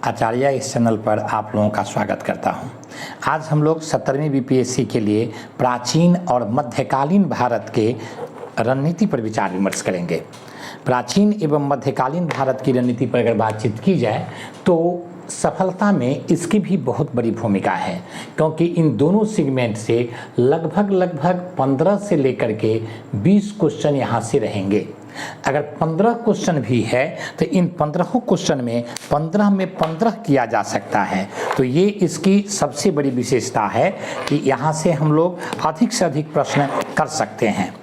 आचार्य इस चैनल पर आप लोगों का स्वागत करता हूं। आज हम लोग 17वीं बीपीएससी के लिए प्राचीन और मध्यकालीन भारत के रणनीति पर विचार विमर्श करेंगे। प्राचीन एवं मध्यकालीन भारत की रणनीति पर अगर बातचीत की जाए तो सफलता में इसकी भी बहुत बड़ी भूमिका है, क्योंकि इन दोनों सेगमेंट से लगभग 15 से लेकर के 20 क्वेश्चन यहाँ से रहेंगे। अगर 15 क्वेश्चन भी है तो इन 15 क्वेश्चन में 15 में 15 किया जा सकता है। तो ये इसकी सबसे बड़ी विशेषता है कि यहाँ से हम लोग अधिक से अधिक प्रश्न कर सकते हैं।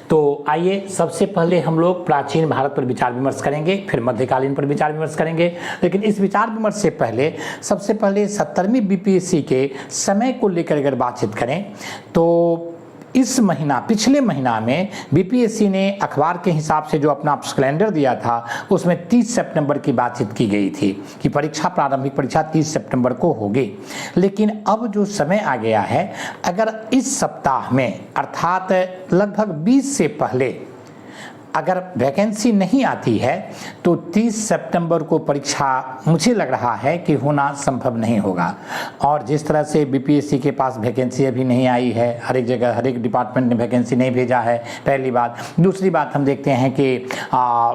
तो आइए सबसे पहले हम लोग प्राचीन भारत पर विचार विमर्श करेंगे, फिर मध्यकालीन पर विचार विमर्श करेंगे। लेकिन इस विचार विमर्श से पहले सबसे पहले 17वीं बीपीएससी के समय को लेकर अगर बातचीत करें तो इस महीना पिछले महीना में बीपीएससी ने अखबार के हिसाब से जो अपना कैलेंडर दिया था उसमें 30 सितंबर की बातचीत की गई थी कि परीक्षा प्रारंभिक परीक्षा 30 सितंबर को होगी। लेकिन अब जो समय आ गया है, अगर इस सप्ताह में अर्थात लगभग 20 से पहले अगर वैकेंसी नहीं आती है तो 30 सितंबर को परीक्षा मुझे लग रहा है कि होना संभव नहीं होगा। और जिस तरह से बीपीएससी के पास वैकेंसी अभी नहीं आई है, हर एक जगह हर एक डिपार्टमेंट ने वैकेंसी नहीं भेजा है, पहली बात। दूसरी बात हम देखते हैं कि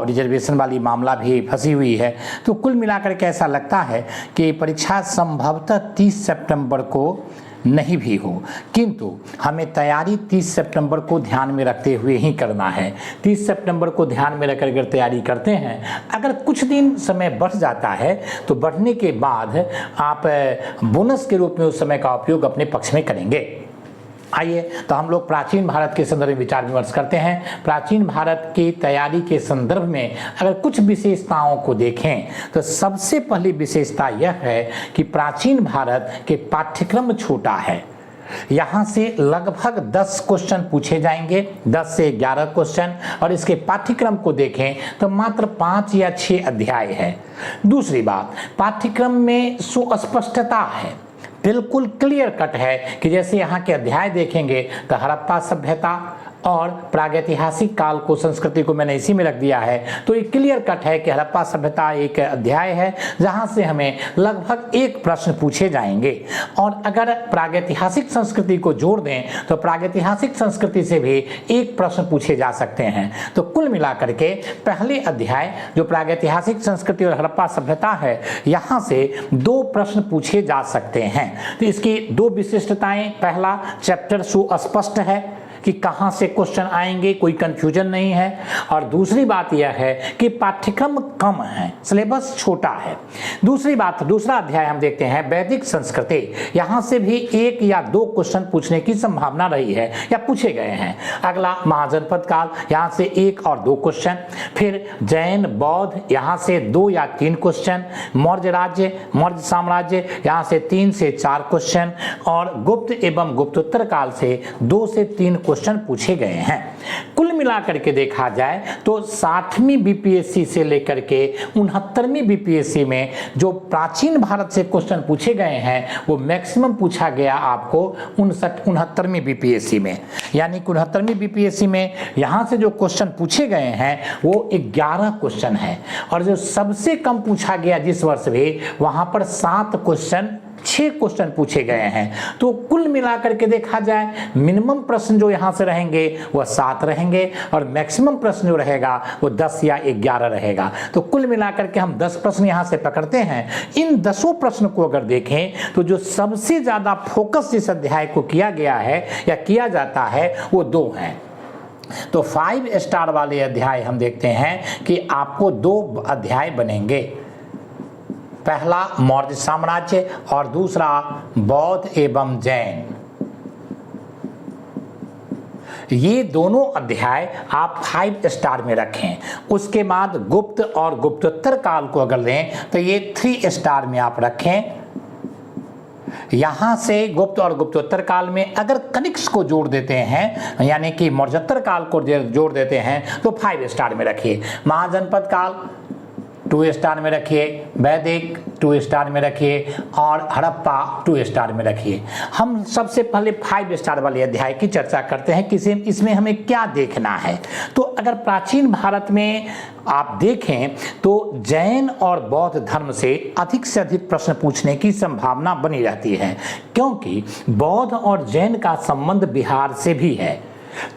रिजर्वेशन वाली मामला भी फंसी हुई है। तो कुल मिलाकर के ऐसा लगता है कि परीक्षा संभवतः 30 सितंबर को नहीं भी हो, किंतु हमें तैयारी 30 सितंबर को ध्यान में रखते हुए ही करना है। 30 सितंबर को ध्यान में रखकर अगर तैयारी करते हैं, अगर कुछ दिन समय बढ़ जाता है तो बढ़ने के बाद आप बोनस के रूप में उस समय का उपयोग अपने पक्ष में करेंगे। आइए तो हम लोग प्राचीन भारत के संदर्भ में विचार विमर्श करते हैं। प्राचीन भारत की तैयारी के संदर्भ में अगर कुछ विशेषताओं को देखें तो सबसे पहली विशेषता यह है कि प्राचीन भारत के पाठ्यक्रम छोटा है। यहाँ से लगभग 10 क्वेश्चन पूछे जाएंगे, 10 से 11 क्वेश्चन, और इसके पाठ्यक्रम को देखें तो मात्र 5 या 6 अध्याय है। दूसरी बात, पाठ्यक्रम में सुस्पष्टता है, बिल्कुल क्लियर कट है कि जैसे यहाँ के अध्याय देखेंगे तो हड़प्पा सभ्यता और प्रागैतिहासिक काल को संस्कृति को मैंने इसी में रख दिया है। तो ये क्लियर कट है कि हड़प्पा सभ्यता एक अध्याय है जहाँ से हमें लगभग एक प्रश्न पूछे जाएंगे। और अगर प्रागैतिहासिक संस्कृति को जोड़ दें तो प्रागैतिहासिक संस्कृति से भी एक प्रश्न पूछे जा सकते हैं। तो कुल मिलाकर के पहले अध्याय जो प्रागैतिहासिक संस्कृति और हड़प्पा सभ्यता है, यहाँ से 2 प्रश्न पूछे जा सकते हैं। तो इसकी 2 विशिष्टताएं, पहला चैप्टर सुस्पष्ट है कि कहाँ से क्वेश्चन आएंगे, कोई कंफ्यूजन नहीं है। और दूसरी बात यह है कि पाठ्यक्रम कम है, सिलेबस छोटा है। दूसरी बात, दूसरा अध्याय हम देखते हैं वैदिक संस्कृति। यहाँ से भी 1 या 2 क्वेश्चन पूछने की संभावना रही है या पूछे गए हैं। अगला महाजनपद काल, यहाँ से 1 और 2 क्वेश्चन। फिर जैन बौद्ध, यहाँ से 2 या 3 क्वेश्चन। मौर्य राज्य, मौर्य साम्राज्य, यहाँ से 3 से 4 क्वेश्चन। और गुप्त एवं गुप्तोत्तर काल से 2 से 3 क्वेश्चन पूछे गए हैं। कुल मिलाकर के देखा जाए तो 60वीं बीपीएससी से लेकर के 69वीं बीपीएससी में जो प्राचीन भारत से क्वेश्चन पूछे गए हैं वो मैक्सिमम पूछा गया आपको 69वीं बीपीएससी में। यानी 69वीं बीपीएससी में यहाँ से जो क्वेश्चन पूछे गए हैं वो 11 क्वेश्चन है, और जो सबसे कम पूछा गया जिस वर्ष भी, वहां पर 6 क्वेश्चन पूछे गए हैं। तो कुल मिलाकर के देखा जाए मिनिमम प्रश्न जो यहाँ से रहेंगे वह 7 रहेंगे और मैक्सिमम प्रश्न जो रहेगा वो 10 या 11 रहेगा। तो कुल मिलाकर के हम 10 प्रश्न यहाँ से पकड़ते हैं। इन 10 प्रश्न को अगर देखें तो जो सबसे ज्यादा फोकस इस अध्याय को किया गया है या किया जाता है वो 2 हैं। तो 5 स्टार वाले अध्याय हम देखते हैं कि आपको 2 अध्याय बनेंगे, पहला मौर्य साम्राज्य और दूसरा बौद्ध एवं जैन। ये दोनों अध्याय आप 5 स्टार में रखें। उसके बाद गुप्त और गुप्तोत्तर काल को अगर लें तो ये 3 स्टार में आप रखें। यहां से गुप्त और गुप्तोत्तर काल में अगर कनिष्क को जोड़ देते हैं, यानी कि मौर्योत्तर काल को जोड़ देते हैं, तो 5 स्टार में रखिए। महाजनपद काल 2 स्टार में रखिए, वैदिक 2 स्टार में रखिए और हड़प्पा 2 स्टार में रखिए। हम सबसे पहले 5 स्टार वाले अध्याय की चर्चा करते हैं कि इसमें हमें क्या देखना है। तो अगर प्राचीन भारत में आप देखें तो जैन और बौद्ध धर्म से अधिक प्रश्न पूछने की संभावना बनी रहती है, क्योंकि बौद्ध और जैन का संबंध बिहार से भी है।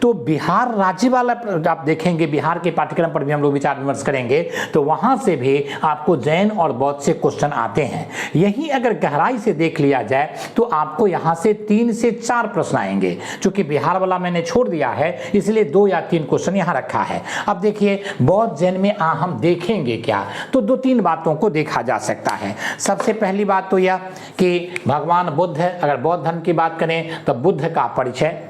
तो बिहार राज्य वाला आप देखेंगे, बिहार के पाठ्यक्रम पर भी हम लोग विचार विमर्श करेंगे, तो वहां से भी आपको जैन और बौद्ध से क्वेश्चन आते हैं। यही अगर गहराई से देख लिया जाए तो आपको यहां से 3 से 4 प्रश्न आएंगे। चूंकि बिहार वाला मैंने छोड़ दिया है इसलिए 2 या 3 क्वेश्चन यहां रखा है। अब देखिए बौद्ध जैन में हम देखेंगे क्या, तो 2-3 बातों को देखा जा सकता है। सबसे पहली बात तो यह कि भगवान बुद्ध, अगर बौद्ध धर्म की बात करें तो बुद्ध का परिचय,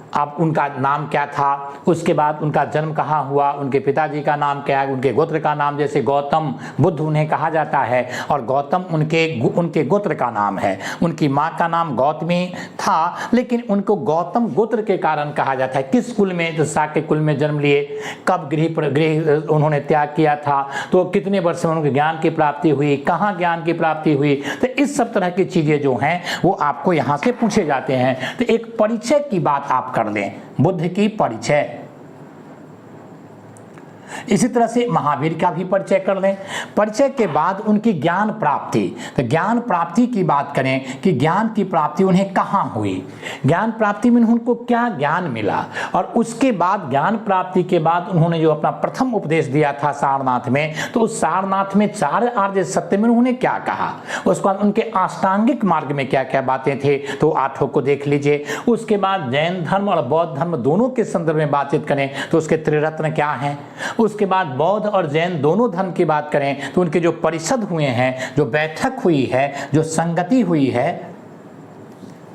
अब उनका नाम क्या था, उसके बाद उनका जन्म कहाँ हुआ, उनके पिताजी का नाम क्या है, उनके गोत्र का नाम, जैसे गौतम बुद्ध उन्हें कहा जाता है और गौतम उनके गोत्र का नाम है। उनकी माँ का नाम गौतमी था, लेकिन उनको गौतम गोत्र के कारण कहा जाता है। किस कुल में, जो शाक्य कुल में जन्म लिए, कब गृह उन्होंने त्याग किया था, तो कितने वर्ष में उनको ज्ञान की प्राप्ति हुई, कहाँ ज्ञान की प्राप्ति हुई, तो इस सब तरह की चीज़ें जो हैं वो आपको यहाँ से पूछे जाते हैं। तो एक परिचय की बात आप कर लें, बुद्ध की परिचय। इसी तरह से महावीर का भी परिचय कर लें। परिचय के बाद उनकी ज्ञान प्राप्ति, तो ज्ञान प्राप्ति की बात करें कि ज्ञान की प्राप्ति उन्हें कहाँ हुई, ज्ञान प्राप्ति में उनको क्या ज्ञान मिला, और उसके बाद ज्ञान प्राप्ति के बाद उन्होंने जो अपना प्रथम उपदेश दिया था सारनाथ में, तो उस सारनाथ में 4 आर्य सत्य में उन्होंने क्या कहा, उसके बाद उनके अष्टांगिक मार्ग में क्या क्या बातें थे, तो 8 को देख लीजिए। उसके बाद जैन धर्म और बौद्ध धर्म दोनों के संदर्भ में बातचीत करें तो उसके त्रिरत्न क्या हैं। उसके बाद बौद्ध और जैन दोनों धर्म की बात करें तो उनके जो परिषद हुए हैं, जो बैठक हुई है, जो संगति हुई है,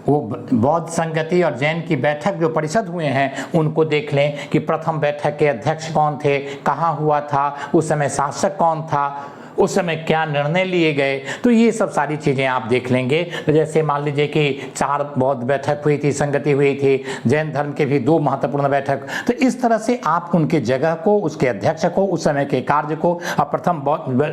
वो बौद्ध संगति और जैन की बैठक जो परिषद हुए हैं उनको देख लें कि प्रथम बैठक के अध्यक्ष कौन थे, कहाँ हुआ था, उस समय शासक कौन था, उस समय क्या निर्णय लिए गए, तो ये सब सारी चीज़ें आप देख लेंगे। तो जैसे मान लीजिए कि 4 बौद्ध बैठक हुई थी, संगति हुई थी, जैन धर्म के भी 2 महत्वपूर्ण बैठक, तो इस तरह से आप उनके जगह को, उसके अध्यक्ष को, उस समय के कार्य को, और प्रथम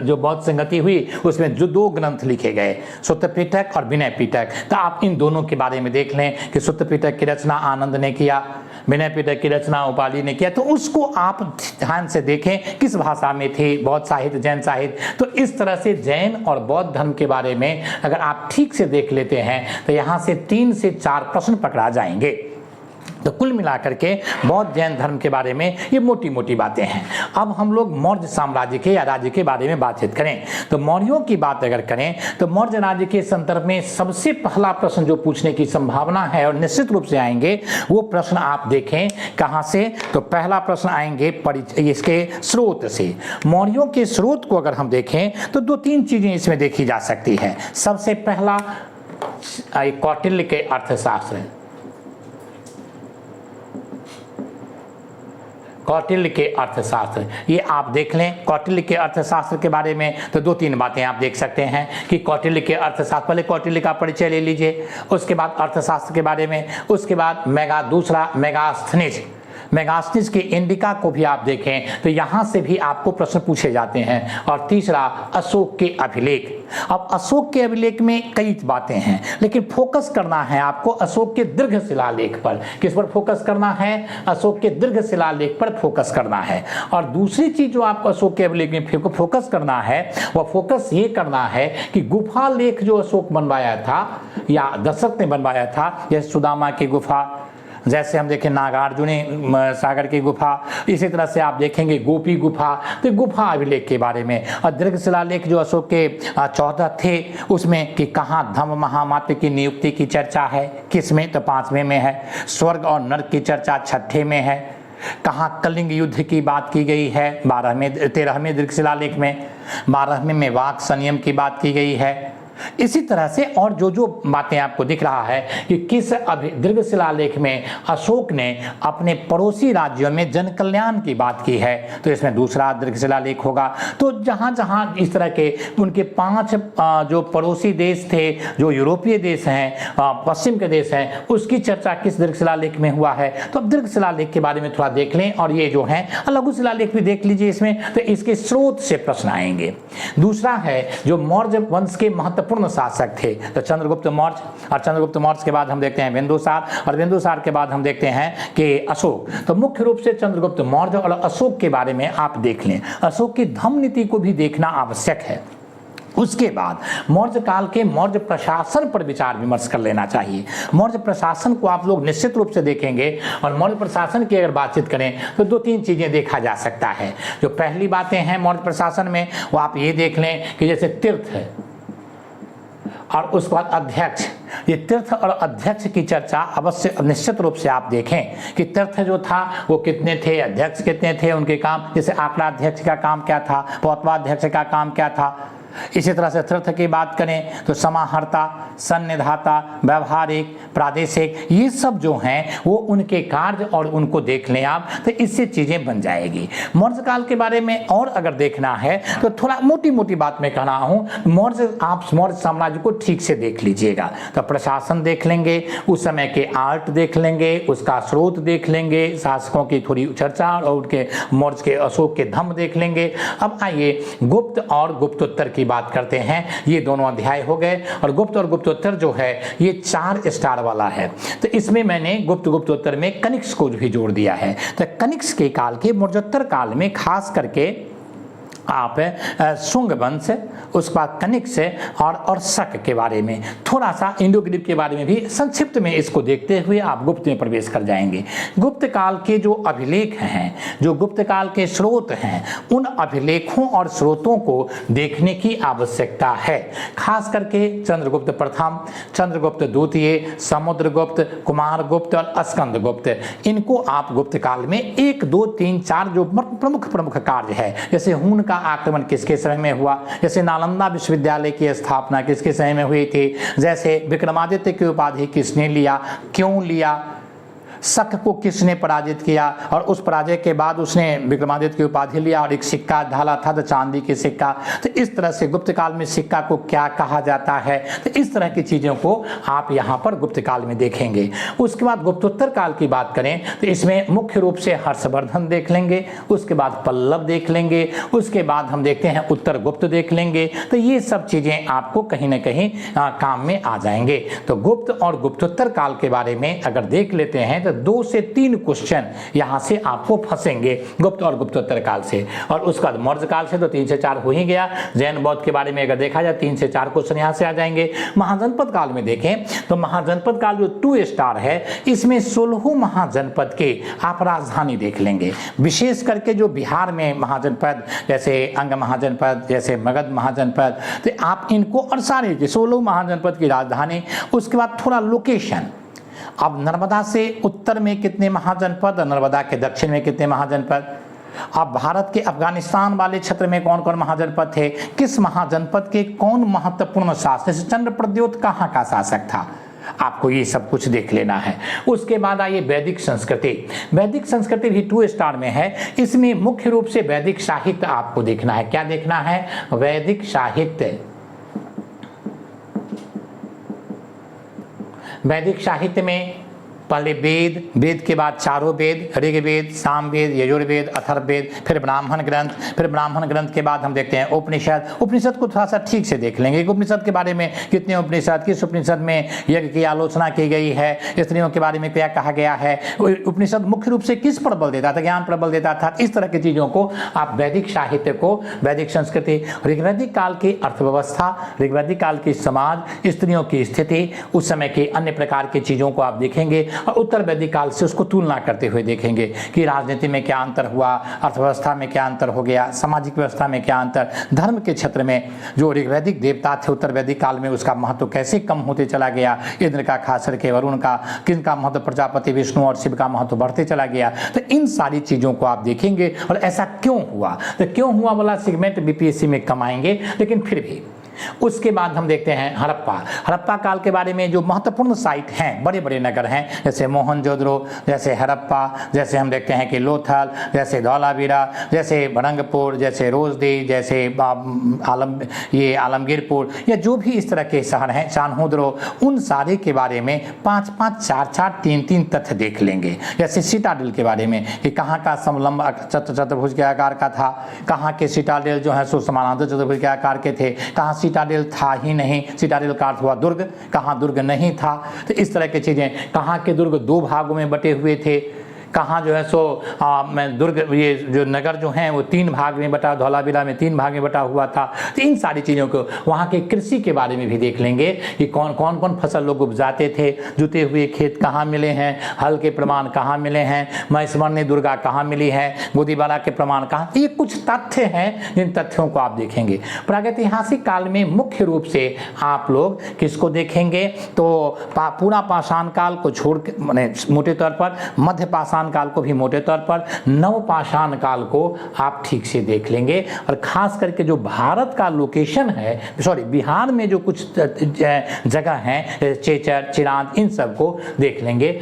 जो बौद्ध संगति हुई उसमें जो 2 ग्रंथ लिखे गए, सुत्त पिटक और विनय पिटक, तो आप इन दोनों के बारे में देख लें कि सुत्त पिटक की रचना आनंद ने किया, विनय पिटक की रचना उपाली ने किया, तो उसको आप ध्यान से देखें किस भाषा में थी, बौद्ध साहित्य, जैन साहित्य। तो इस तरह से जैन और बौद्ध धर्म के बारे में अगर आप ठीक से देख लेते हैं तो यहाँ से 3 से 4 प्रश्न पकड़ा जाएंगे। तो कुल मिलाकर के बौद्ध जैन धर्म के बारे में ये मोटी मोटी बातें हैं। अब हम लोग मौर्य साम्राज्य के या राज्य के बारे में बातचीत करें तो मौर्यों की बात अगर करें तो मौर्य राज्य के संदर्भ में सबसे पहला प्रश्न जो पूछने की संभावना है और निश्चित रूप से आएंगे वो प्रश्न आप देखें कहाँ से, तो पहला प्रश्न आएंगे इसके स्रोत से। मौर्यों के स्रोत को अगर हम देखें तो 2-3 चीजें इसमें देखी जा सकती है। सबसे पहला कौटिल्य के अर्थशास्त्र, कौटिल्य के अर्थशास्त्र, ये आप देख लें। कौटिल्य के अर्थशास्त्र के बारे में तो 2-3 बातें आप देख सकते हैं कि कौटिल्य के अर्थशास्त्र, पहले कौटिल्य का परिचय ले लीजिए, उसके बाद अर्थशास्त्र के बारे में, उसके बाद मेगास्थनीज की इंडिका को भी आप देखें तो यहाँ से भी आपको प्रश्न पूछे जाते हैं। और तीसरा अशोक के अभिलेख। अब अशोक के अभिलेख में कई बातें हैं लेकिन फोकस करना है आपको अशोक के दीर्घ शिलालेख पर। किस पर फोकस करना है? अशोक के दीर्घ शिलालेख पर फोकस करना है। और दूसरी चीज जो आपको अशोक के अभिलेख में फोकस करना है वह फोकस ये करना है कि गुफा लेख जो अशोक बनवाया था या दशरथ ने बनवाया था, जैसे सुदामा की गुफा, जैसे हम देखें नागार्जुनी सागर की गुफा, इसी तरह से आप देखेंगे गोपी गुफा, तो गुफा अभिलेख के बारे में। और दीर्घ शिलालेख जो अशोक के 14 थे उसमें कि कहाँ धम्म महामात्र की नियुक्ति की चर्चा है, किसमें? तो 5वें में है। स्वर्ग और नर्क की चर्चा 6ठे में है। कहाँ कलिंग युद्ध की बात की गई है? 13वें दीर्घ शिलालेख में। 12वें में वाक संयम की बात की गई है। इसी तरह से और जो बातें आपको दिख रहा है कि किस दीर्घ शिलालेख में अशोक ने अपने पड़ोसी राज्यों में जन कल्याण की बात की है, तो इसमें दूसरा दीर्घ शिलालेख होगा। तो जहां जहां इस तरह के उनके 5 जो पड़ोसी देश थे, जो यूरोपीय देश हैं, पश्चिम के देश हैं, उसकी चर्चा किस दीर्घ शिलालेख में हुआ है। तो अब दीर्घ शिलालेख के बारे में थोड़ा देख लें, और ये जो है लघु शिलालेख भी देख लीजिए इसमें, तो इसके स्रोत से प्रश्न आएंगे। दूसरा है जो मौर्य वंश के महत्वपूर्ण शासक थे, तो चंद्रगुप्त मौर्य, और चंद्रगुप्त मौर्य के बाद हम देखते हैं बिंदुसार, और बिंदुसार के बाद हम देखते हैं कि अशोक। तो मुख्य रूप से चंद्रगुप्त मौर्य और अशोक के बारे में आप देख लें। अशोक की धम्म नीति को भी देखना आवश्यक है। उसके बाद मौर्य काल के मौर्य प्रशासन पर विचार विमर्श कर लेना चाहिए। मौर्य प्रशासन को आप लोग निश्चित रूप से देखेंगे, और मौर्य प्रशासन की अगर बातचीत करें तो 2-3 चीजें देखा जा सकता है। जो पहली बातें हैं मौर्य प्रशासन में, वो आप ये देख लें कि जैसे तीर्थ है और उसके बाद अध्यक्ष, ये तीर्थ और अध्यक्ष की चर्चा अवश्य निश्चित रूप से आप देखें कि तीर्थ जो था वो कितने थे, अध्यक्ष कितने थे, उनके काम, जैसे आंकड़ा अध्यक्ष का काम क्या था, पौतवाध्यक्ष का काम क्या था। इसी तरह से तीर्थ की बात करें तो समाहर्ता, सन्निधाता, व्यवहारिक, प्रादेशिक, ये सब जो हैं वो उनके कार्य और उनको देख लें आप, तो इससे चीज़ें बन जाएगी। मौर्य काल के बारे में और अगर देखना है तो थोड़ा मोटी मोटी बात मैं कह रहा हूँ, आप मौर्य साम्राज्य को ठीक से देख लीजिएगा। तो प्रशासन देख लेंगे, उस समय के आर्ट देख लेंगे, उसका स्रोत देख लेंगे, शासकों की थोड़ी चर्चा और उनके मौर्य के अशोक के धम्म देख लेंगे। अब आइए गुप्त और गुप्तोत्तर की बात करते हैं। ये दोनों अध्याय हो गए, और गुप्त और गुप्तोत्तर जो है ये 4 स्टार वाला है। तो इसमें मैंने गुप्त गुप्तोत्तर में कनिष्क को भी जोड़ दिया है। तो कनिष्क के काल के मौर्योत्तर काल में खास करके आप शुंग वंश, उसके बाद कनिष्क और शक के बारे में, थोड़ा सा इंडो ग्रीक के बारे में भी संक्षिप्त में इसको देखते हुए आप गुप्त में प्रवेश कर जाएंगे। गुप्त काल के जो अभिलेख हैं, जो गुप्त काल के स्रोत हैं, उन अभिलेखों और स्रोतों को देखने की आवश्यकता है। खास करके चंद्रगुप्त प्रथम, चंद्रगुप्त द्वितीय, समुद्रगुप्त, कुमारगुप्त और स्कंदगुप्त, इनको आप गुप्त काल में 1, 2, 3, 4 जो प्रमुख कार्य है, जैसे हुन का आक्रमण किसके समय में हुआ, जैसे नालंदा विश्वविद्यालय की स्थापना किसके समय में हुई थी, जैसे विक्रमादित्य की उपाधि किसने लिया, क्यों लिया, शक को किसने पराजित किया, और उस पराजय के बाद उसने विक्रमादित्य की उपाधि लिया और एक सिक्का ढाला था, तो चांदी की सिक्का। तो इस तरह से गुप्त काल में सिक्का को क्या कहा जाता है, तो इस तरह की चीज़ों को आप यहाँ पर गुप्त काल में देखेंगे। उसके बाद गुप्तोत्तर काल की बात करें तो इसमें मुख्य रूप से हर्षवर्धन देख लेंगे, उसके बाद पल्लव देख लेंगे, उसके बाद हम देखते हैं उत्तर गुप्त देख लेंगे। तो ये सब चीज़ें आपको कहीं ना कहीं काम में आ जाएंगे। तो गुप्त और गुप्तोत्तर काल के बारे में अगर देख लेते हैं 2 से 3 क्वेश्चन यहां से आपको फंसेंगे गुप्त और गुप्तोत्तर काल से, और उसके बाद मौर्य काल से तो 3 से 4 हो ही गया। जैन बौद्ध के बारे में अगर देखा जाए 3 से 4 क्वेश्चन यहां से आ जाएंगे। महाजनपद काल में देखें तो महाजनपद काल जो 2 स्टार है, इसमें 16 महाजनपद के आप राजधानी देख लेंगे। विशेष करके जो बिहार में महाजनपद, जैसे अंग महाजनपद, जैसे मगध महाजनपद, तो आप इनको और सारे 16 महाजनपद की राजधानी। उसके बाद थोड़ा लोकेशन, अब नर्मदा से उत्तर में कितने महाजनपद और नर्मदा के दक्षिण में कितने महाजनपद, अब भारत के अफगानिस्तान वाले क्षेत्र में कौन कौन महाजनपद थे, किस महाजनपद के कौन महत्वपूर्ण शासक, चंद्रप्रद्योत कहाँ का शासक था, आपको ये सब कुछ देख लेना है। उसके बाद आइए वैदिक संस्कृति। वैदिक संस्कृति भी 2 स्टार में है। इसमें मुख्य रूप से वैदिक साहित्य आपको देखना है। क्या देखना है? वैदिक साहित्य। वैदिक साहित्य में पहले वेद, वेद के बाद चारों वेद, ऋग्वेद, सामवेद, यजुर्वेद, अथर्ववेद, फिर ब्राह्मण ग्रंथ, फिर ब्राह्मण ग्रंथ के बाद हम देखते हैं उपनिषद। उपनिषद को थोड़ा सा ठीक से देख लेंगे, उपनिषद के बारे में कितने उपनिषद, किस उपनिषद में यज्ञ की आलोचना की गई है, स्त्रियों के बारे में क्या कहा गया है, उपनिषद मुख्य रूप से किस पर बल देता था, ज्ञान पर बल देता था। इस तरह की चीज़ों को आप वैदिक साहित्य को, वैदिक संस्कृति, ऋग्वैदिक काल की अर्थव्यवस्था, ऋग्वैदिक काल की समाज, स्त्रियों की स्थिति, उस समय के अन्य प्रकार की चीज़ों को आप देखेंगे, और उत्तर वैदिक काल से उसको तुलना करते हुए देखेंगे कि राजनीति में क्या अंतर हुआ, अर्थव्यवस्था में क्या अंतर हो गया, सामाजिक व्यवस्था में क्या अंतर, धर्म के क्षेत्र में जो ऋग्वैदिक देवता थे उत्तर वैदिक काल में उसका महत्व कैसे कम होते चला गया, इंद्र का खास करके, वरुण का, किनका महत्व, प्रजापति, विष्णु और शिव का महत्व बढ़ते चला गया। तो इन सारी चीज़ों को आप देखेंगे, और ऐसा क्यों हुआ, तो क्यों हुआ वाला सेगमेंट बीपीएससी में कम आएंगे, लेकिन फिर भी उसके बाद हम देखते हैं हड़प्पा काल के बारे में जो महत्वपूर्ण साइट हैं, बड़े बड़े नगर हैं, जैसे मोहनजोदड़ो, जैसे हड़प्पा, जैसे हम देखते हैं कि लोथल, जैसे धौलावीरा, जैसे भड़ंगपुर, जैसे रोजदी, जैसे आलमगीरपुर, या जो भी इस तरह के शहर हैं, चान्होदरो, उन सारे के बारे में 5-5, 4-4, 3-3 तथ्य देख लेंगे। जैसे सिटाडेल के बारे में कि कहाँ का समलंब चतुर्भुज के आकार का था, कहाँ के सिटाडेल जो है सो समानांतर चतुर्भुज के आकार के थे, कहाँ सिटाडेल था ही नहीं, सिटाडेल का अर्थ हुआ दुर्ग, कहाँ दुर्ग नहीं था। तो इस तरह की चीज़ें, कहाँ के दुर्ग 2 भागों में बटे हुए थे, कहाँ जो है सो दुर्ग, ये जो नगर जो हैं वो 3 भाग में बटा, धौलावीरा में 3 भाग में बटा हुआ था। तो इन सारी चीज़ों को, वहाँ के कृषि के बारे में भी देख लेंगे कि कौन कौन फसल लोग उपजाते थे, जुते हुए खेत कहाँ मिले हैं, हल के प्रमाण कहाँ मिले हैं, महिषमर्णी दुर्गा कहाँ मिली है, गोदीबारा के प्रमाण कहाँ। ये कुछ तथ्य हैं, जिन तथ्यों को आप देखेंगे। प्रागैतिहासिक काल में मुख्य रूप से आप लोग किसको देखेंगे, तो पूरा पाषाण काल को छोड़ के, माने मोटे तौर पर मध्य पाषाण काल को भी मोटे तौर पर, नवपाषाण काल को आप ठीक से देख लेंगे। और खास करके जो भारत का लोकेशन है, बिहार में जो कुछ जगह हैं, चेचर, चिरांद, इन सब को देख लेंगे।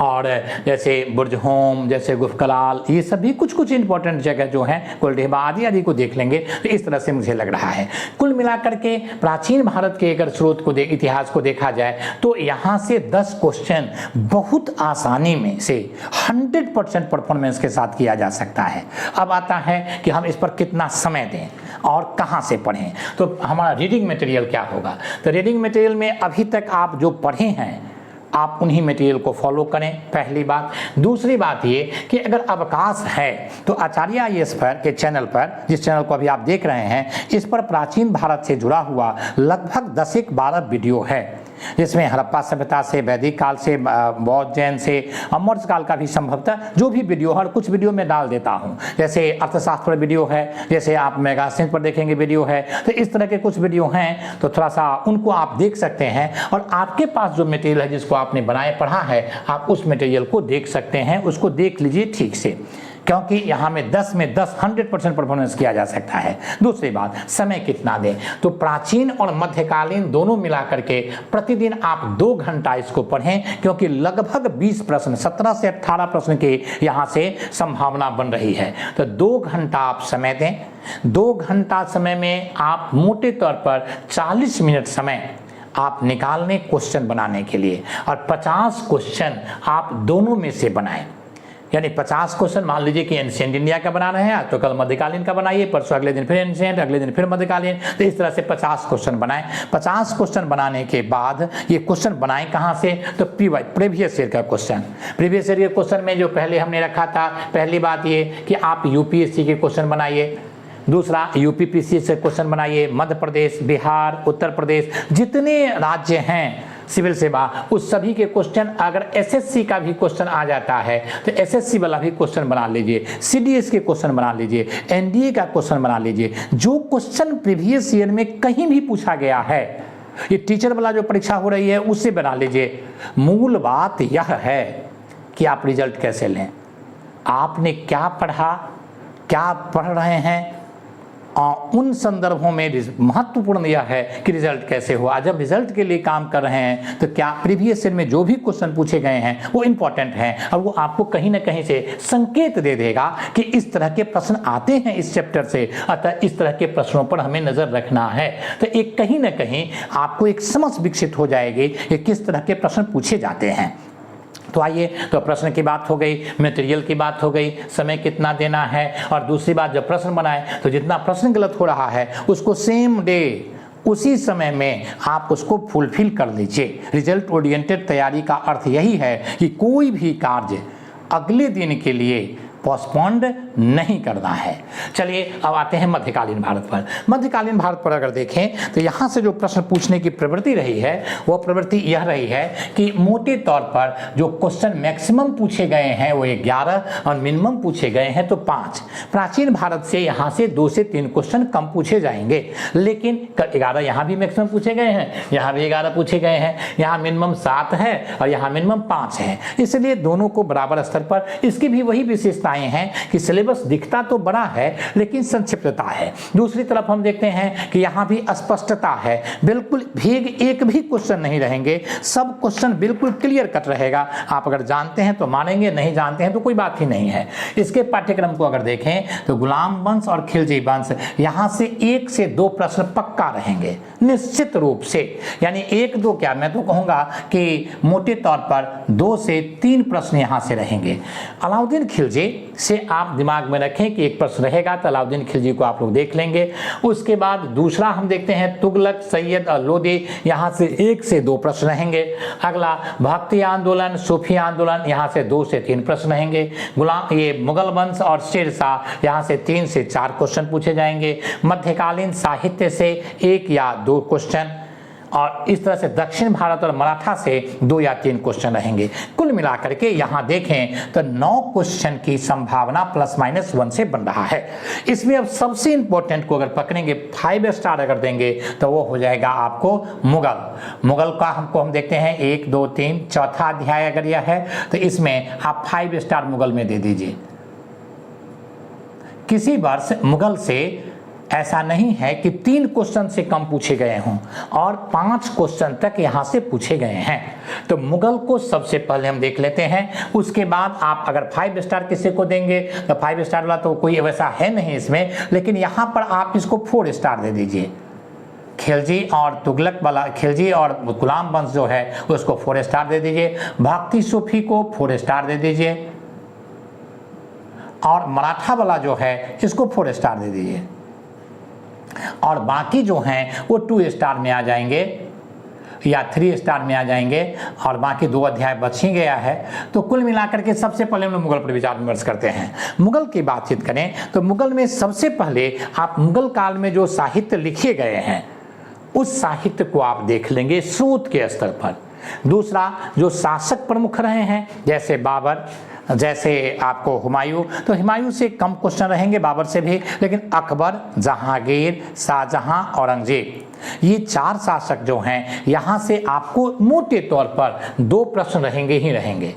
और जैसे बुर्जहोम, जैसे गुफकलाल, ये सभी कुछ इंपॉर्टेंट जगह जो हैं, कुलडेबा आदि को देख लेंगे। तो इस तरह से मुझे लग रहा है कुल मिलाकर के प्राचीन भारत के अगर स्रोत को इतिहास को देखा जाए तो यहाँ से 10 क्वेश्चन बहुत आसानी में से 100% परफॉर्मेंस के साथ किया जा सकता है। अब आता है कि हम इस पर कितना समय दें और कहाँ से पढ़ें। तो हमारा रीडिंग मटेरियल क्या होगा, तो रीडिंग मटेरियल में अभी तक आप जो पढ़े हैं आप उन्हीं मटेरियल को फॉलो करें, पहली बात। दूसरी बात ये कि अगर अवकाश है तो आचार्य IAS पर के चैनल पर, जिस चैनल को अभी आप देख रहे हैं, इस पर प्राचीन भारत से जुड़ा हुआ लगभग 10-12 वीडियो है, जिसमें हड़प्पा सभ्यता से, वैदिक काल से, बौद्ध जैन से, मौर्य काल का भी संभवतः जो भी वीडियो है, कुछ वीडियो में डाल देता हूँ। जैसे अर्थशास्त्र पर वीडियो है, जैसे आप मेगासिंह पर देखेंगे वीडियो है, तो इस तरह के कुछ वीडियो हैं, तो थोड़ा सा उनको आप देख सकते हैं। और आपके पास जो मटेरियल है जिसको आपने पढ़ा है, आप उस मटेरियल को देख सकते हैं, उसको देख लीजिए ठीक से, क्योंकि यहाँ में 10 में 10 100% परफॉर्मेंस किया जा सकता है। दूसरी बात, समय कितना दें, तो प्राचीन और मध्यकालीन दोनों मिलाकर के प्रतिदिन आप 2 घंटा इसको पढ़ें, क्योंकि लगभग 20 प्रश्न, 17 से 18 प्रश्न के यहाँ से संभावना बन रही है। तो 2 घंटा आप समय दें। 2 घंटा समय में आप मोटे तौर पर 40 मिनट समय आप निकाल लें क्वेश्चन बनाने के लिए, और 50 क्वेश्चन आप दोनों में से बनाएं। यानी 50 क्वेश्चन, मान लीजिए कि एंशिएंट इंडिया का बना रहे हैं, तो कल मध्यकालीन का बनाइए, परसों अगले दिन फिर एंशिएंट, अगले दिन फिर मध्यकालीन। तो इस तरह से 50 क्वेश्चन बनाएं। 50 क्वेश्चन बनाने के बाद ये क्वेश्चन बनाएं कहाँ से, तो प्रीवियस ईयर का क्वेश्चन। प्रीवियस ईयर के क्वेश्चन में जो पहले हमने रखा था, पहली बात ये कि आप UPSC के क्वेश्चन बनाइए, दूसरा UPPC से क्वेश्चन बनाइए, मध्य प्रदेश, बिहार, उत्तर प्रदेश, जितने राज्य हैं सिविल सेवा, उस सभी के क्वेश्चन। अगर SSC का भी क्वेश्चन आ जाता है तो SSC वाला भी क्वेश्चन बना लीजिए, CDS के क्वेश्चन बना लीजिए, NDA का क्वेश्चन बना लीजिए। जो क्वेश्चन प्रीवियस ईयर में कहीं भी पूछा गया है, ये टीचर वाला जो परीक्षा हो रही है उससे बना लीजिए। मूल बात यह है कि आप रिजल्ट कैसे लें, आपने क्या पढ़ा, क्या पढ़ रहे हैं, उन संदर्भों में महत्वपूर्ण यह है कि रिजल्ट कैसे हुआ। जब रिजल्ट के लिए काम कर रहे हैं तो क्या प्रीवियस ईयर में जो भी क्वेश्चन पूछे गए हैं वो इंपॉर्टेंट हैं, और वो आपको कहीं ना कहीं से संकेत दे देगा कि इस तरह के प्रश्न आते हैं इस चैप्टर से, अतः इस तरह के प्रश्नों पर हमें नजर रखना है। तो एक कहीं ना कहीं आपको एक समझ विकसित हो जाएगी कि किस तरह के प्रश्न पूछे जाते हैं। तो आइए, तो प्रश्न की बात हो गई, मटेरियल की बात हो गई, समय कितना देना है, और दूसरी बात जब प्रश्न बनाए तो जितना प्रश्न गलत हो रहा है उसको सेम डे उसी समय में आप उसको फुलफिल कर लीजिए। रिजल्ट ओरिएंटेड तैयारी का अर्थ यही है कि कोई भी कार्य अगले दिन के लिए पोस्टपोन्ड नहीं करना है। चलिए अब आते हैं मध्यकालीन भारत पर। मध्यकालीन भारत पर अगर देखें तो यहाँ से जो प्रश्न पूछने की प्रवृत्ति रही है वो प्रवृत्ति यह रही है कि मोटे तौर पर जो क्वेश्चन मैक्सिमम पूछे गए हैं वो 11 और मिनिमम पूछे गए हैं तो 5। प्राचीन भारत से यहाँ से 2 से 3 क्वेश्चन कम पूछे जाएंगे, लेकिन 11 यहाँ भी मैक्सिमम पूछे गए हैं, यहाँ भी 11 पूछे गए हैं, यहाँ मिनिमम 7 है और यहाँ मिनिमम 5 है, इसलिए दोनों को बराबर स्तर पर। इसकी भी वही विशेषताएं हैं कि सिलेबस सिलेबस दिखता तो बड़ा है लेकिन संक्षिप्तता है। दूसरी तरफ हम देखते हैं कि यहाँ भी अस्पष्टता है, बिल्कुल भीग एक भी क्वेश्चन नहीं रहेंगे, सब क्वेश्चन बिल्कुल क्लियर कट रहेगा। आप अगर जानते हैं तो मानेंगे, नहीं जानते हैं तो कोई बात ही नहीं है। इसके पाठ्यक्रम को अगर देखें तो गुलाम वंश और खिलजी वंश, यहाँ से 1 से 2 प्रश्न पक्का रहेंगे निश्चित रूप से, यानी 1-2 क्या, मैं तो कहूँगा कि मोटे तौर पर 2 से 3 प्रश्न यहाँ से रहेंगे। अलाउद्दीन खिलजी से आप दिमाग में रखें कि 1 प्रश्न रहेगा, तो अलाउद्दीन खिलजी को आप लोग देख लेंगे। उसके बाद दूसरा हम देखते हैं तुगलक, सैयद और लोदी, यहाँ से 1 से 2 प्रश्न रहेंगे। अगला भक्ति आंदोलन, सूफी आंदोलन, यहाँ से 2 से 3 प्रश्न रहेंगे। ये मुगल वंश और शेरशाह, यहाँ से 3 से 4 क्वेश्चन पूछे जाएंगे। मध्यकालीन साहित्य से 1 या 2 क्वेश्चन, और इस तरह से दक्षिण भारत और मराठा से 2 या 3 क्वेश्चन रहेंगे। कुल मिलाकर के यहाँ देखें तो 9 क्वेश्चन की संभावना ±1 से बन रहा है। इसमें अब सबसे इंपॉर्टेंट को अगर पकड़ेंगे, 5 स्टार अगर देंगे तो वो हो जाएगा आपको मुगल का हम देखते हैं 1, 2, 3, चौथा अध्याय अगर यह है तो इसमें आप 5 स्टार मुगल में दे दीजिए। किसी वर्ष मुगल से ऐसा नहीं है कि 3 क्वेश्चन से कम पूछे गए हों, और 5 क्वेश्चन तक यहाँ से पूछे गए हैं। तो मुगल को सबसे पहले हम देख लेते हैं। उसके बाद आप अगर 5 स्टार किसी को देंगे तो 5 स्टार वाला तो कोई वैसा है नहीं इसमें, लेकिन यहाँ पर आप इसको 4 स्टार दे दीजिए। खिलजी और तुगलक वाला, खिलजी और गुलाम वंश जो है उसको 4 स्टार दे दीजिए। भक्ति सूफी को 4 स्टार दे दीजिए, और मराठा वाला जो है इसको 4 स्टार दे दीजिए, और बाकी जो हैं वो 2 स्टार में आ जाएंगे या 3 स्टार में आ जाएंगे, और बाकी 2 अध्याय बच ही गया है। तो कुल मिलाकर के सबसे पहले हम लोग मुगल पर विचार विमर्श करते हैं। मुगल की बातचीत करें तो मुगल में सबसे पहले आप मुगल काल में जो साहित्य लिखे गए हैं उस साहित्य को आप देख लेंगे स्रोत के स्तर पर। दूसरा, जो शासक प्रमुख रहे हैं जैसे बाबर, जैसे आपको हुमायूं, तो हुमायूं से कम क्वेश्चन रहेंगे, बाबर से भी, लेकिन अकबर, जहांगीर, शाहजहां, औरंगजेब, ये 4 शासक जो हैं यहाँ से आपको मोटे तौर पर 2 प्रश्न रहेंगे ही रहेंगे।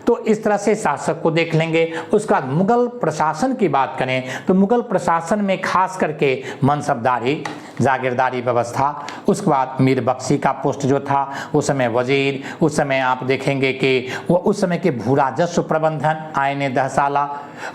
तो इस तरह से शासक को देख लेंगे। उसके बाद मुगल प्रशासन की बात करें तो मुगल प्रशासन में खास करके मनसबदारी, जागीरदारी व्यवस्था, उसके बाद मीर बख्शी का पोस्ट जो था उस समय वजीर, उस समय आप देखेंगे कि वो उस समय के भू राजस्व प्रबंधन, आयने दहसाला,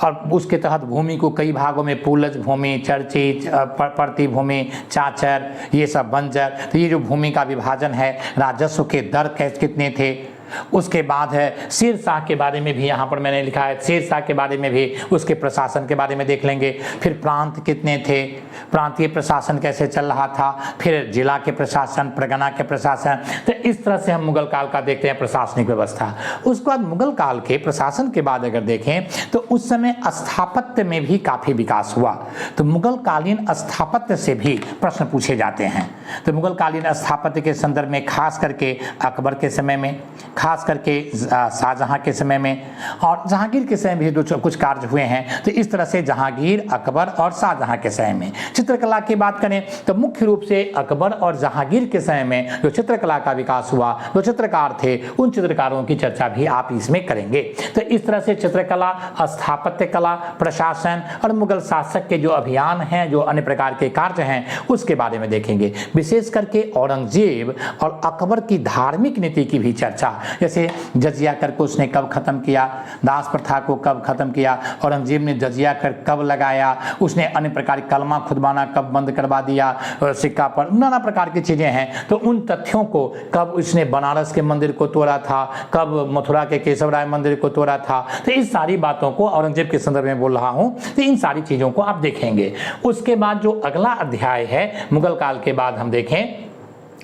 और उसके तहत भूमि को कई भागों में पूलज भूमि, चर्ची, पड़ती भूमि, चाचर, ये सब बंजर, तो ये जो भूमि का विभाजन है, राजस्व के दर कितने थे। उसके बाद है शेरशाह के बारे में भी यहाँ पर मैंने लिखा है, शेरशाह के बारे में भी, उसके प्रशासन के बारे में देख लेंगे। फिर प्रांत कितने थे, प्रांतीय प्रशासन कैसे चल रहा था, फिर जिला के प्रशासन, परगना के प्रशासन। तो इस तरह से हम मुगल काल का देखते हैं प्रशासनिक व्यवस्था। उसके बाद मुगल काल के प्रशासन के बाद अगर देखें तो उस समय स्थापत्य में भी काफ़ी विकास हुआ। तो मुगल कालीन स्थापत्य से भी प्रश्न पूछे जाते हैं। तो मुगल कालीन स्थापत्य के संदर्भ में खास करके अकबर के समय में, खास करके शाहजहां के समय में, और जहांगीर के समय भी कुछ कार्य हुए हैं। तो इस तरह से जहांगीर, अकबर और शाहजहां के समय में। चित्रकला की बात करें तो मुख्य रूप से अकबर और जहांगीर के समय में जो चित्रकला का विकास हुआ, जो चित्रकार थे, उन चित्रकारों की चर्चा भी आप इसमें करेंगे। तो इस तरह से चित्रकला, स्थापत्य कला, प्रशासन और मुगल शासक के जो अभियान हैं, जो अन्य प्रकार के कार्य हैं, उसके बारे में देखेंगे। विशेष करके औरंगजेब और अकबर की धार्मिक नीति की भी चर्चा, जैसे जजिया कर को उसने कब खत्म किया, दास प्रथा को कब खत्म किया, औरंगजेब ने जजिया कर कब लगाया, उसने अन्य प्रकार कलमा खुदबाना कब बंद करवा दिया, सिक्का पर नाना प्रकार की चीजें हैं। तो उन तथ्यों को, कब उसने बनारस के मंदिर को तोड़ा था, कब मथुरा के केशव राय मंदिर को तोड़ा था, तो इस सारी बातों को औरंगजेब के संदर्भ में बोल रहा हूं। तो इन सारी चीजों को आप देखेंगे। उसके बाद जो अगला अध्याय है मुगल काल के बाद हम देखें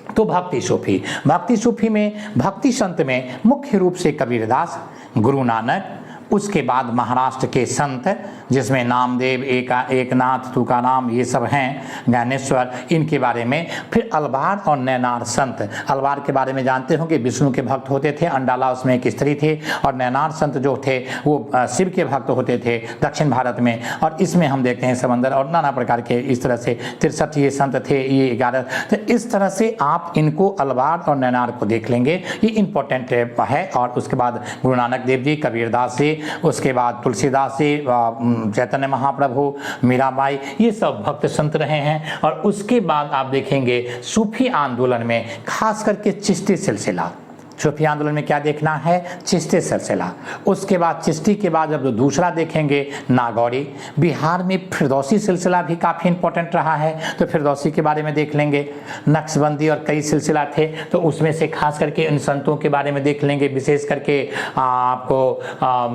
तो भक्ति सूफी। भक्ति सूफी में, भक्ति संत में मुख्य रूप से कबीरदास, गुरु नानक, उसके बाद महाराष्ट्र के संत जिसमें नामदेव, एकनाथ, तुकाराम, ये सब हैं, ज्ञानेश्वर, इनके बारे में। फिर अलवार और नैनार संत। अलवार के बारे में जानते हो कि विष्णु के भक्त होते थे, अंडाला उसमें एक स्त्री थी, और नैनार संत जो थे वो शिव के भक्त होते थे दक्षिण भारत में। और इसमें हम देखते हैं समंदर और नाना प्रकार के, इस तरह से 63 ये संत थे, ये 11। तो इस तरह से आप इनको अलवार और नैनार को देख लेंगे, ये इंपॉर्टेंट है। और उसके बाद गुरु नानक देव जी, कबीरदास जी, उसके बाद तुलसीदास जी, चैतन्य महाप्रभु, मीराबाई, ये सब भक्त संत रहे हैं। और उसके बाद आप देखेंगे सूफी आंदोलन में खास करके चिश्ती सिलसिला, सूफी आंदोलन में क्या देखना है, चिश्ती सिलसिला। उसके बाद चिश्ती के बाद जब दूसरा देखेंगे नागौरी, बिहार में फिरदौसी सिलसिला भी काफ़ी इंपॉर्टेंट रहा है, तो फिरदौसी के बारे में देख लेंगे। नक्शबंदी और कई सिलसिला थे, तो उसमें से खास करके इन संतों के बारे में देख लेंगे, विशेष करके आपको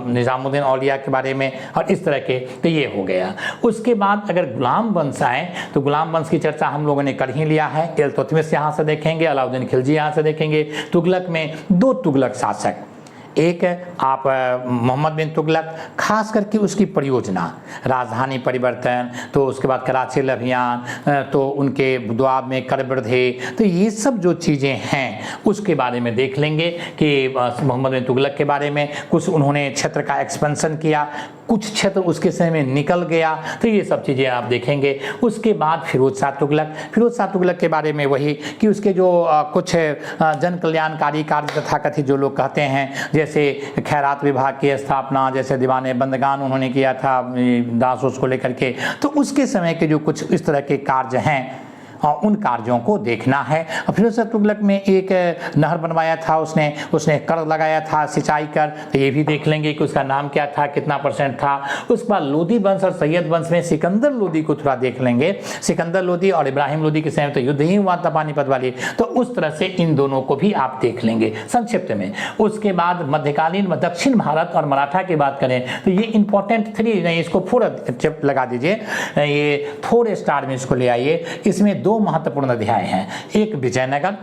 निज़ामुद्दीन औलिया के बारे में और इस तरह के, तो ये हो गया। उसके बाद अगर गुलाम वंश आए तो गुलाम वंश की चर्चा हम लोगों ने कर ही लिया है। इल्तुतमिश यहाँ से देखेंगे, अलाउद्दीन खिलजी यहाँ से देखेंगे। तुगलक में दो तुगलक शासक, एक आप मोहम्मद बिन तुगलक, खास करके उसकी परियोजना राजधानी परिवर्तन, तो उसके बाद कराची अभियान, तो उनके द्वाब में कर वृद्धि, तो ये सब जो चीज़ें हैं उसके बारे में देख लेंगे कि मोहम्मद बिन तुगलक के बारे में कुछ उन्होंने क्षेत्र का एक्सपेंशन किया, कुछ क्षेत्र उसके समय में निकल गया, तो ये सब चीज़ें आप देखेंगे। उसके बाद फिरोज शाह तुगलक, फिरोज शाह तुगलक के बारे में वही कि उसके जो कुछ जन कल्याणकारी कार्य तथाकथित जो लोग कहते हैं, जैसे खैरात विभाग की स्थापना, जैसे दीवाने बंदगान उन्होंने किया था दास उसको लेकर के, तो उसके समय के जो कुछ इस तरह के कार्य हैं उन कार्यों को देखना है। और फिरोज शाह तुगलक में एक नहर बनवाया था उसने कर लगाया था, सिंचाई कर, तो ये भी देख लेंगे कि उसका नाम क्या था, कितना % था। उसके बाद लोदी वंश और सैयद वंश में सिकंदर लोदी को थोड़ा देख लेंगे। सिकंदर लोदी और इब्राहिम लोदी के समय तो युद्ध ही हुआ था पानीपत वाली, तो उस तरह से इन दोनों को भी आप देख लेंगे संक्षिप्त में। उसके बाद मध्यकालीन व दक्षिण भारत और मराठा की बात करें तो ये इंपॉर्टेंट 3 नहीं, इसको 4 लगा दीजिए, ये 4 स्टार में इसको ले आइए। इसमें 2 महत्वपूर्ण अध्याय हैं, एक विजयनगर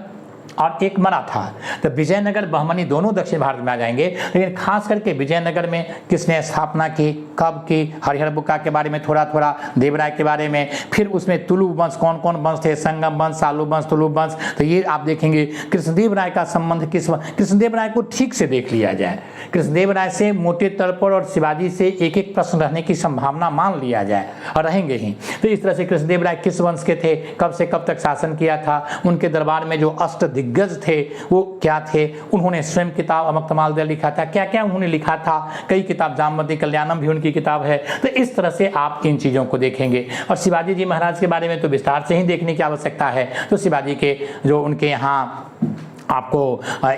और एक मराठा। तो विजयनगर बहमनी दोनों दक्षिण भारत में आ जाएंगे, लेकिन खास करके विजयनगर में किसने स्थापना की, कब की, हरिहर बुक्का के बारे में थोड़ा थोड़ा, देवराय के बारे में, फिर उसमें तुलु वंश कौन कौन वंश थे, संगम वंश, सालू वंश, तुलु वंश, तो ये आप देखेंगे। कृष्णदेव राय का संबंध कृष्णदेव राय को ठीक से देख लिया जाए, कृष्णदेव राय से मोटे तौर पर और शिवाजी से एक एक प्रश्न रहने की संभावना मान लिया जाए, और रहेंगे ही। तो इस तरह से कृष्णदेव राय किस वंश के थे, कब से कब तक शासन किया था, उनके दरबार में जो अष्टदिग्गज थे वो क्या थे, उन्होंने स्वयं किताब अमक्तमाल दे लिखा था, क्या क्या उन्होंने लिखा था, कई किताब, जामवंती कल्याणम भी उनकी किताब है। तो इस तरह से आप इन चीज़ों को देखेंगे। और शिवाजी जी महाराज के बारे में तो विस्तार से ही देखने की आवश्यकता है। तो शिवाजी के जो उनके यहाँ आपको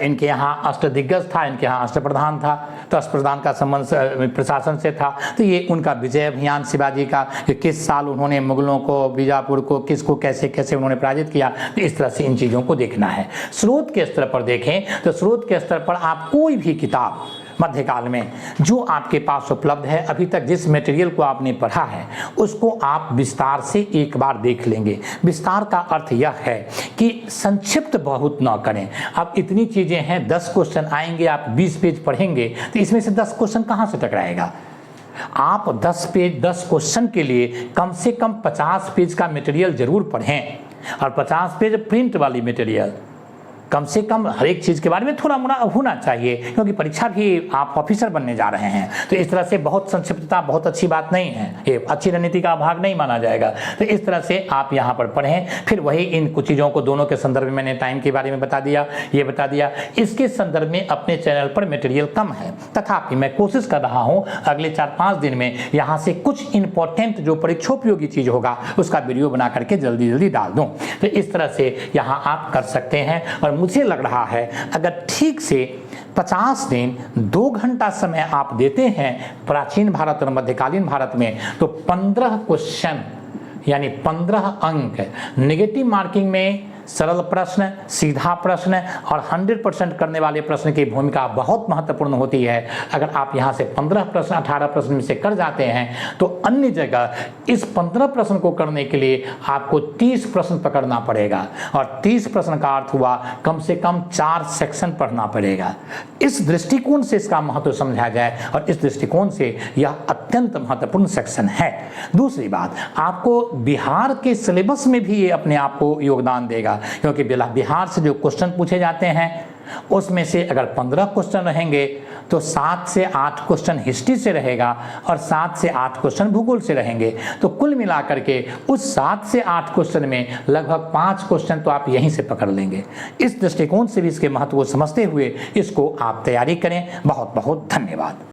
इनके यहाँ अष्टदिग्गज था, इनके यहाँ अष्टप्रधान था, तो अष्टप्रधान का संबंध प्रशासन से था। तो ये उनका विजय अभियान शिवाजी का, कि किस साल उन्होंने मुगलों को, बीजापुर को, किसको कैसे कैसे उन्होंने पराजित किया, तो इस तरह से इन चीज़ों को देखना है। स्रोत के स्तर पर देखें तो स्रोत के स्तर पर आप कोई भी किताब मध्यकाल में जो आपके पास उपलब्ध है, अभी तक जिस मटेरियल को आपने पढ़ा है उसको आप विस्तार से एक बार देख लेंगे। विस्तार का अर्थ यह है कि संक्षिप्त बहुत ना करें। अब इतनी चीज़ें हैं, 10 क्वेश्चन आएंगे, आप 20 पेज पढ़ेंगे तो इसमें से 10 क्वेश्चन कहाँ से टकराएगा। आप 10 क्वेश्चन के लिए कम से कम 50 पेज का मटेरियल जरूर पढ़ें, और 50 पेज प्रिंट वाली मटेरियल, कम से कम हर एक चीज़ के बारे में थोड़ा मोड़ा होना चाहिए, क्योंकि परीक्षा भी आप ऑफिसर बनने जा रहे हैं। तो इस तरह से बहुत संक्षिप्तता बहुत अच्छी बात नहीं है, ये अच्छी रणनीति का भाग नहीं माना जाएगा। तो इस तरह से आप यहाँ पर पढ़ें। फिर वही इन कुछ चीज़ों को दोनों के संदर्भ में मैंने टाइम के बारे में बता दिया, ये बता दिया। इसके संदर्भ में अपने चैनल पर मटेरियल कम है, तथापि मैं कोशिश कर रहा हूँ अगले 4-5 दिन में यहाँ से कुछ इंपॉर्टेंट जो परीक्षोपयोगी चीज़ होगा उसका वीडियो बना करके जल्दी जल्दी डाल दूँ। तो इस तरह से यहाँ आप कर सकते हैं। और मुझे लग रहा है अगर ठीक से 50 दिन 2 घंटा समय आप देते हैं प्राचीन भारत और मध्यकालीन भारत में, तो 15 क्वेश्चन यानी 15 अंक नेगेटिव मार्किंग में सरल प्रश्न, सीधा प्रश्न और 100% करने वाले प्रश्न की भूमिका बहुत महत्वपूर्ण होती है। अगर आप यहाँ से 15 प्रश्न 18 प्रश्न में से कर जाते हैं तो अन्य जगह इस 15 प्रश्न को करने के लिए आपको 30 प्रश्न पकड़ना पड़ेगा, और 30 प्रश्न का अर्थ हुआ कम से कम 4 सेक्शन पढ़ना पड़ेगा। इस दृष्टिकोण से इसका महत्व समझा जाए, और इस दृष्टिकोण से यह अत्यंत महत्वपूर्ण सेक्शन है। दूसरी बात, आपको बिहार के सिलेबस में भी ये अपने आप को योगदान देगा, क्योंकि बिहार से जो क्वेश्चन पूछे जाते हैं उसमें से अगर 15 क्वेश्चन रहेंगे तो 7 से 8 क्वेश्चन हिस्ट्री से रहेगा और 7 से 8 क्वेश्चन भूगोल से रहेंगे। तो कुल मिलाकर के उस 7 से 8 क्वेश्चन में लगभग 5 क्वेश्चन तो आप यहीं से पकड़ लेंगे। इस दृष्टिकोण से भी इसके महत्व को समझते हुए इसको आप तैयारी करें। बहुत बहुत धन्यवाद।